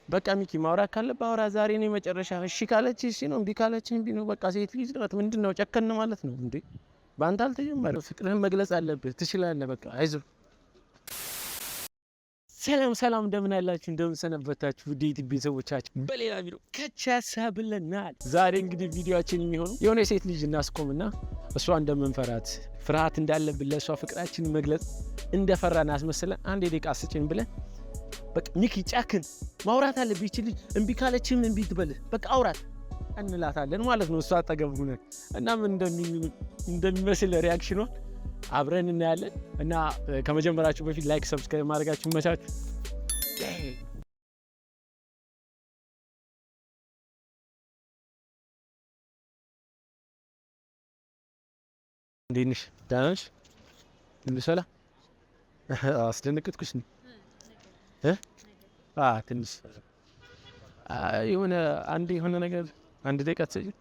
በቃ ሚኪ ማውራት ካለብህ አውራ። ዛሬ ነው መጨረሻ። እሺ ካለች እሺ ነው፣ እምቢ ካለች እምቢ ነው። በቃ ሴት ልጅ ናት። ምንድነው ጨከን ማለት ነው እንዴ? በአንተ አልተጀመረም። ፍቅርህን መግለጽ አለብህ። ትችላለህ። በቃ አይዞህ። ሰላም እንደምን አላችሁ? እንደምን ሰነበታችሁ? ውዴት ቤተሰቦቻችን በሌላ ቪዲዮ ከቻሳ ብለናል። ዛሬ እንግዲህ ቪዲዮአችን የሚሆነው የሆነ ሴት ልጅ እናስቆምና እሷ እንደምንፈራት ፍርሃት እንዳለብን ለእሷ ፍቅራችንን መግለጽ እንደፈራን አስመስለን አንድ ደቂቃ ስጭን ብለን በቃ ሚኪ ጫክን ማውራት አለብህ። ይቺ ልጅ እምቢ ካለችም እምቢ ትበልህ፣ በቃ አውራት እንላታለን ማለት ነው። እሷ አጠገብ ሆነን እና ምን እንደሚመስል ሪያክሽኗ አብረን እናያለን። እና ከመጀመራችሁ በፊት ላይክ፣ ሰብስክራይብ ማድረጋችሁ መቻችሁ። እንዴት ነሽ? ደህና ነሽ? ሁሉ ሰላም? አስደነገጥኩሽ? ትንሽ የሆነ ነገር አንድ ደቂቃ ትሰጪኝ?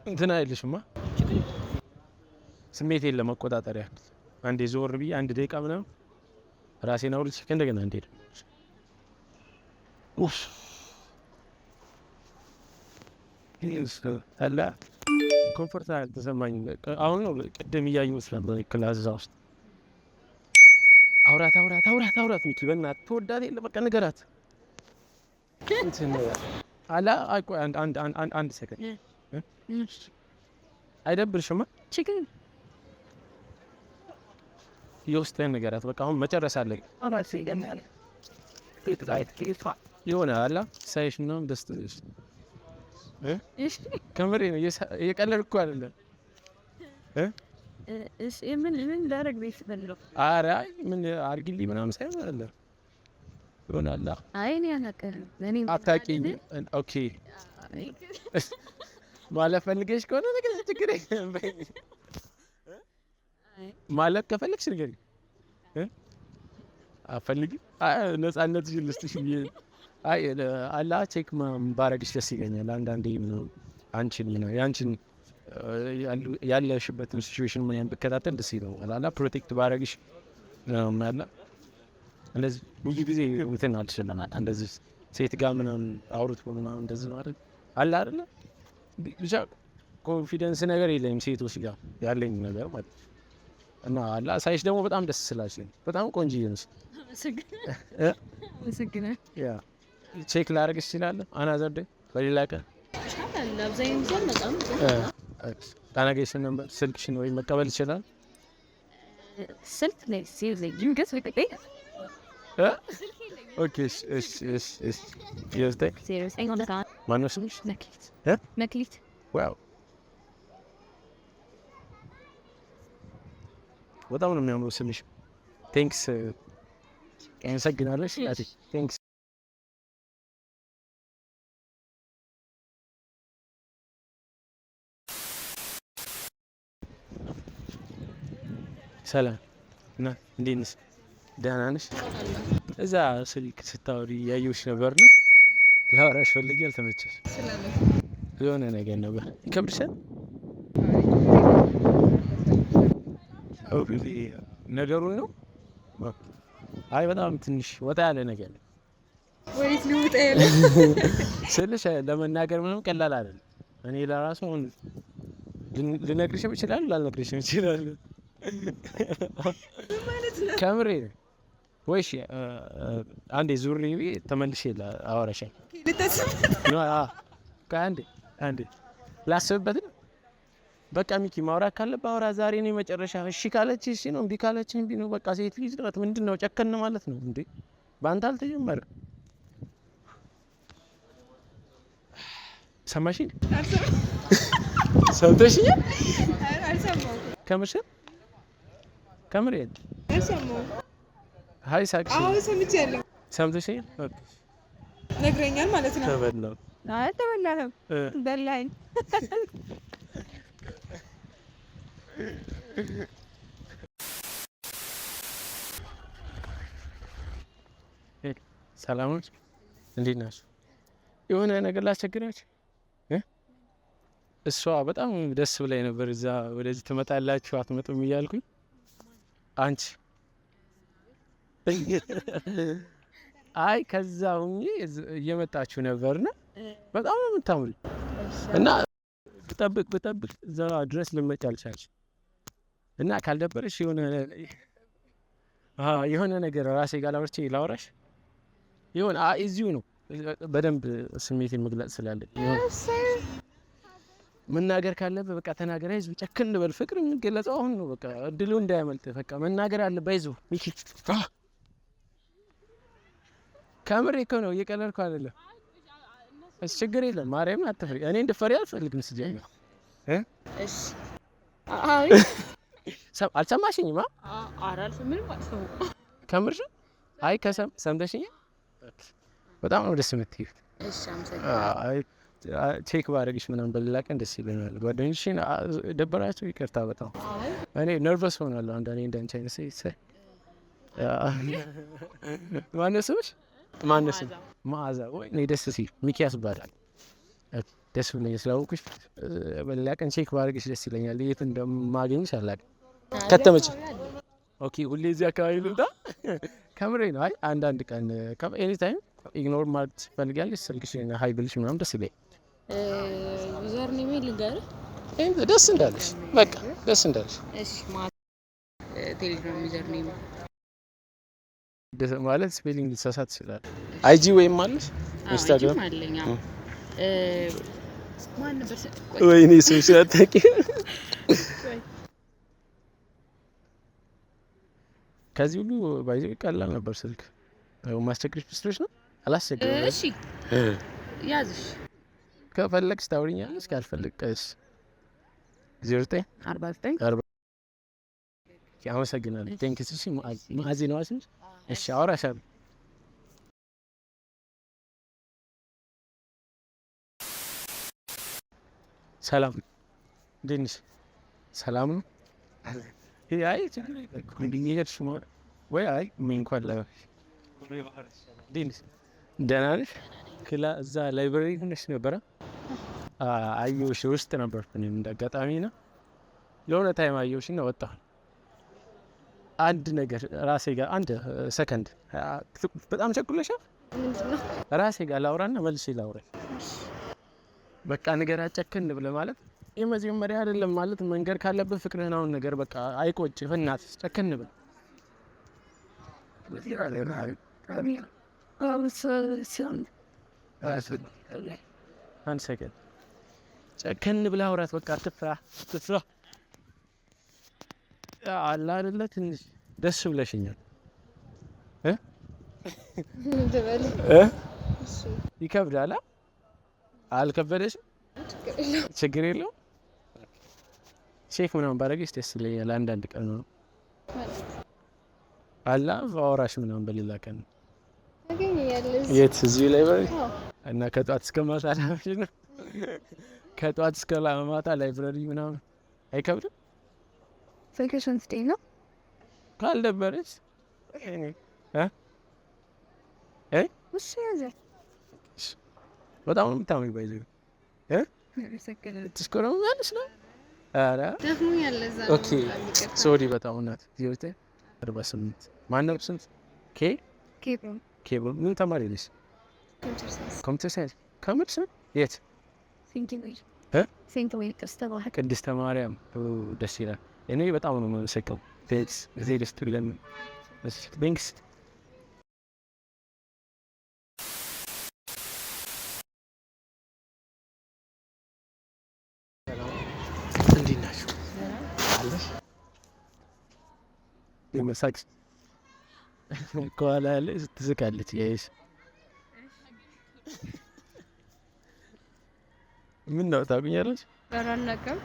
እንትን አይልሽማ? ስሜቴን ለመቆጣጠር ያህል አንዴ ዞር ብዬ አንድ ደቂቃ ምናምን ራሴን አውርቼ እንደገና እንዴት አላ ኮምፎርት አልተሰማኝም። አሁን ነው ቅድም እያየሁት ነበር ክላስ ውስጥ። አውራት ሚኪ በእናትህ ትወዳት የለ በቃ ንገራት። አላ ቆይ አንድ ሰከንድ አይደብርሽማ? ችግር የውስጥህን ንገራት በቃ አሁን መጨረስ አለኝ። የሆነ አላ ሳይሽ ምናምን ደስ ትልሽ ከምሬ ነው እየቀለድኩ አይደለም። ምን ላደርግ ቤት በለው? ኧረ ምን አድርጊልኝ ምናምን ሳይሆን አይደለም ይሆናል። አይ እኔ አላውቅም። እኔ አታውቂኝ? ኦኬ ማለፍ ፈልገሽ ከሆነ ነገር ችግር የለም። ማለፍ ከፈለግሽ ንገሪኝ። አፈልጊም? ነፃነትሽን ልስጥሽ ብዬ አይ አላ ቼክ ባረግሽ ደስ ይለኛል። አንዳንዴ አንቺን ያንቺን ያለሽበትን ሲቹዌሽን ምን ያን ብከታተል ደስ ይለኛል። አላ ፕሮቴክት ባረግሽ ምናምን እንደዚህ ብዙ ጊዜ እንትን አልችልም። እንደዚህ ሴት ጋር ምናምን አውሩት ምናምን እንደዚህ ነው አይደል? አለ አይደል? ብቻ ኮንፊደንስ ነገር የለኝም ሴቶች ጋር ያለኝ ነገር ማለት እና አላ ሳይሽ ደግሞ በጣም ደስ ስላልሽኝ በጣም ቆንጆዬ ነሽ። ምስግና ያ ቼክ ላደርግሽ እችላለሁ። አናዘር ዴይ በሌላ ቀን አብዛኛው ጊዜ በጣም ታናገሽን ነበር ስልክሽን ወይ መቀበል ይችላል። ስልክ ላይ ሲይዘኝ ድንገት ወጥቼ ኦኬ እሺ ይወስደኝ። ማነው ስምሽ? መክሊት። ዋው በጣም ነው የሚያምረው ስምሽ። ቴንክስ አመሰግናለሁ። ቴንክስ ሰላም እና እንዴት ነሽ? ደህና ነሽ? እዛ ስልክ ስታወሪ ያየሁሽ ነበርና ላወራሽ ፈልጌ አልተመቸሽ? የሆነ ነገር ነበር። ይከብድሻል? ነገሩን ነው? አይ በጣም ትንሽ ወጣ ያለ ነገር ነው። ወይስ ልውጣ ያለ ስልሽ ለመናገር ምንም ቀላል አይደለም። እኔ ለራሱ አሁን ልነግርሽም እችላለሁ ላልነግርሽም እችላለሁ ማለት ነው። ከምሬ ነው። ወይሽ አንዴ ዙሪ ተመልሼ አወራሻለሁ። አንዴ ላስብበት። በቃ ሚኪ ማውራት ካለብህ አውራ። ዛሬ ነው መጨረሻ። እሺ ካለች እሺ ነው፣ እምቢ ካለች እምቢ ነው። በቃ ሴት ልጅ ናት። ምንድነው ጨከን ማለት ነው እንዴ? በአንተ አልተጀመረም። ሰማሽኝ? ሰምተሽኛል? አልሰማሁም። ከምሬ አልሰማሁም። ሀይ ሳቅሽ? አዎ ሰምቻለሁ። ሰምተሽኛል? ነግረኛል ማለት ነው። ተበላው? አይ ተበላኸው። በላኝ። ሰላም ነሽ? እንዴት ናችሁ? የሆነ ነገር ላስቸግራችሁ? እሷ በጣም ደስ ብላኝ ነበር። እዛ ወደዚህ ትመጣላችሁ አትመጡም እያልኩኝ አንቺ አይ ከዛ ሁኚ እየመጣችሁ ነበርና በጣም ነው የምታምሪ እና ብጠብቅ እዛ ድረስ ልመጭ አልቻልሽ እና ካልደበረሽ የሆነ ነገር ራሴ ጋር ላውራሽ ይሁን እዚሁ ነው በደንብ ስሜቴን መግለጽ ስላለኝ መናገር ካለብህ በቃ ተናገር። ህዝብ ጨክን በል። ፍቅር የሚገለጸው አሁን ነው። በቃ እድሉ እንዳያመልጥ በቃ መናገር አለብህ። አይዞህ ሚኪ። ከምሬ እኮ ነው እየቀለድኩ አይደለም። እሺ ችግር የለም ማርያምን አትፍሪ። እኔ እንድፈሪ አልፈልግም። ስጀምር እሺ አይ አልሰማሽኝማ? ኧረ አልሰማሁም አልሰማሁም። ከምር አይ ሰምተሽኛል? በጣም ነው ደስ የምትይው። እሺ አመሰግናለሁ። ቼክ ባደረግሽ ምናምን በሌላ ቀን ደስ ይለኛል። ጓደኞችሽን ደበራቸው? ይቅርታ በጣም እኔ ነርቨስ ሆናለሁ አንዳንዴ እንዳንቺ አይነት ሴት። ማነው ስምሽ? መዓዛ። ወይ እኔ ደስ ሲል ሚኪያስ ይባላል። ደስ ብሎኛል ስላወኩሽ። በሌላ ቀን ቼክ ባደረግሽ ደስ ይለኛል። የት እንደማገኝሽ አላውቅም። ከተመቸ ኦኬ። ሁሌ እዚህ አካባቢ ልምጣ? ከምሬ ነው። አይ አንዳንድ ቀን ኤኒ ታይም ኢግኖር ማለት ትፈልጊያለሽ? ስልክሽን ሀይ ብልሽ ምናምን ደስ ይለኛል። ዩዘር ኔም ልንገርህ? ደስ እንዳለሽ በቃ ደስ እንዳለሽ። እሺ ቴሌግራም ዩዘር ኔም ማለት ስፔሊንግ ልትሳሳት ይችላል። አይጂ ወይም አለሽ? ኢንስታግራም አለኝ። ማን ነበር? ወይኔ ስምሽ አታውቂም? ከዚህ ሁሉ ባይዘ ቀላል ነበር ስልክ ማስቸግርሽ ብስቶች ነው አላስቸግርም። እሺ ያዝሽ ከፈለግሽ ታውሪኛለሽ ካልፈለግሽ 0949 አመሰግናለሁ። ቴንክ ዩ። እሺ ማዚ ነው አስንሽ። እሺ አወራሻለሁ። ሰላም እንዴት ነሽ? ሰላም ነው። አይ ችግር የለም ወይ አይ ምን እንኳን ደህና ነሽ? እዛ ላይብረሪ ሆነሽ ነበረ? አየሁሽ ውስጥ ነበርኩ እኔም እንዳጋጣሚ ነው። ለሆነ ታይም አየሁሽ እና ወጣሁ። አንድ ነገር ራሴ ጋር አንድ ሰከንድ በጣም ቸኩለሻል። ራሴ ጋር ላውራና መልሼ ላውራ። በቃ ነገር አጨክን ብለህ ማለት የመጀመሪያ አይደለም ማለት መንገር ካለብህ ፍቅርህን አሁን ነገር በቃ አይቆጭ በእናትህ ጨክን ብለህ አንድ ሰከንድ ጨከን ብለህ አውራት። በቃ አትፍራ አለ አይደለ? ትንሽ ደስ ብለሽኛል። ይከብዳል። አልከበደሽም? ችግር የለውም። ሼክ ምናምን ባደረገሽ ደስ ይለኛል። አንዳንድ ቀን ነው አላ አወራሽ ምናምን በሌላ ቀን የት እዚሁ ላይ እና ከጧት እስከ ማታ ነው። ከጧት እስከ ማታ ላይብረሪ ምናምን አይከብድም? ቬኬሽን ስቴይ ነው ካልደበረሽ በጣም ነው የምታምሪው። ባይዘው ትሽኮረሚያለሽ ነው። ኧረ ኦኬ ሶሪ በጣም እናት 0948 ማነው ስንት ኬብሮን ምን ተማሪ ነሽ? ኮምፒውተር ሳይንስ ከምር ስንት የት? ቅድስተ ማርያም ደስ ይላል። እኔ በጣም ነው የምሰቀው እዚህ ደስ ብለን ቤንክስ እንዴት ናችሁ? አለሽ የመሳቅ ከኋላ ያለ ትስቃለች። ያይሽ ምን ነው ታውቁኛለሽ? አራናቀም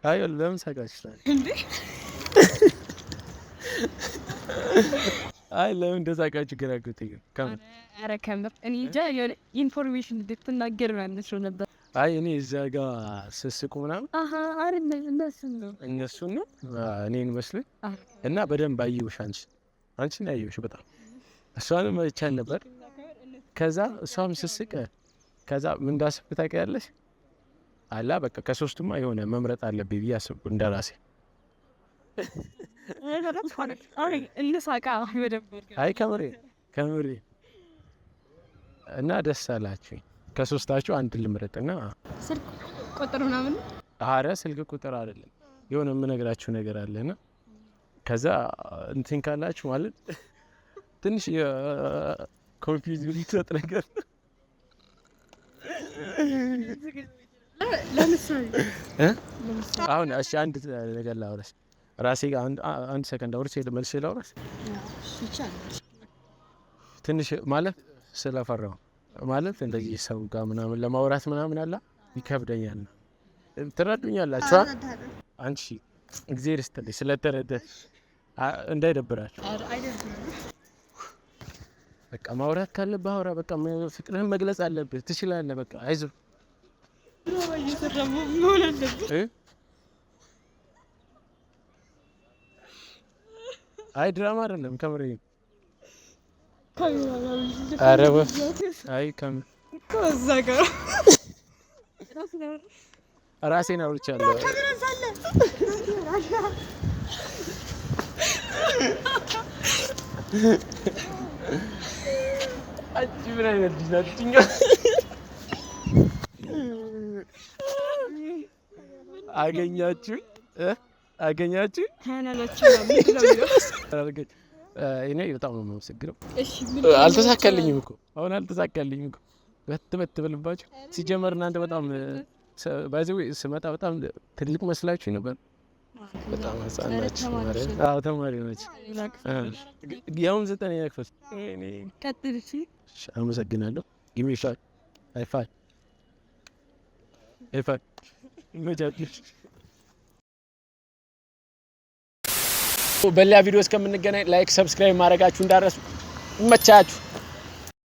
አይ ለምን ሳቃችሁ ታዲያ እንዴ? አይ ለምን እንደሳቃችሁ ግራ ገብቶኝ ከምር። ኧረ ከምር እኔ እንጃ የሆነ ኢንፎርሜሽን እንድትናገር ነው ነበር። አይ እኔ እዛ ጋር ስስቁ ምናምን አይደለም እነሱን ነው እኔን መስሎኝ እና በደንብ አየሁሽ። አንቺን አየሁሽ በጣም እሷንም አይቻል ነበር። ከዛ እሷም ስስቅ ከዛ ምን እንዳሰብኩ ታውቂያለሽ? አላ በቃ ከሶስቱማ የሆነ መምረጥ አለብኝ ብዬ አሰብኩ እንደራሴ። አይ ከምሬ እና ደስ አላችሁኝ። ከሶስታችሁ አንድ ልምረጥና ስልክ ቁጥር ምናምን አረ ስልክ ቁጥር አይደለም የሆነ የምነግራችሁ ነገር አለና ከዛ እንትን ካላችሁ ማለት ትንሽ ኮንፊውዝ ሊሰጥ ነገር ለምሳሌ አሁን እሺ አንድ ነገር ላውራሽ ራሴ ጋር አንድ ሰከንድ አውርቼ መልሼ ላውራሽ ትንሽ ማለት ስለፈራው ማለት እንደዚህ ሰው ጋር ምናምን ለማውራት ምናምን አላ ይከብደኛል። ትረዱኛላችሁ? አንቺ እግዚአብሔር ይስጥልኝ ስለተረዳሽ እንዳይደብራችሁ። በቃ ማውራት ካለብህ አውራ። በቃ ፍቅርህን መግለጽ አለብህ። ትችላለህ። በቃ አይዞህ። አይ ድራማ አይደለም ከምሬ ነው። ኧረ አይ ከም ከዛ ጋር ራሴን አውርቻለሁ። አንቺ ምን አይነት ልጅ ናት? አገኛችሁ እኔ በጣም ነው የማመሰግነው። አልተሳካልኝም እኮ አሁን አልተሳካልኝም እኮ በት ብልባችሁ ሲጀመር እናንተ በጣም ባይዘው ስመጣ በጣም ትልቅ መስላችሁ ነበር። በጣም ህፃን ናችሁ ማለት አዎ ተማሪ ናችሁ። ያውም 9ኛ ክፍል እኔ ቀጥልሽ። አመሰግናለሁ። ጊቭ ሚ ሻት ሃይ ፋይ ይመቻችሁ። በሌላ ቪዲዮ እስከምንገናኝ ላይክ ሰብስክራይብ ማድረጋችሁ እንዳረሱ። ይመቻችሁ።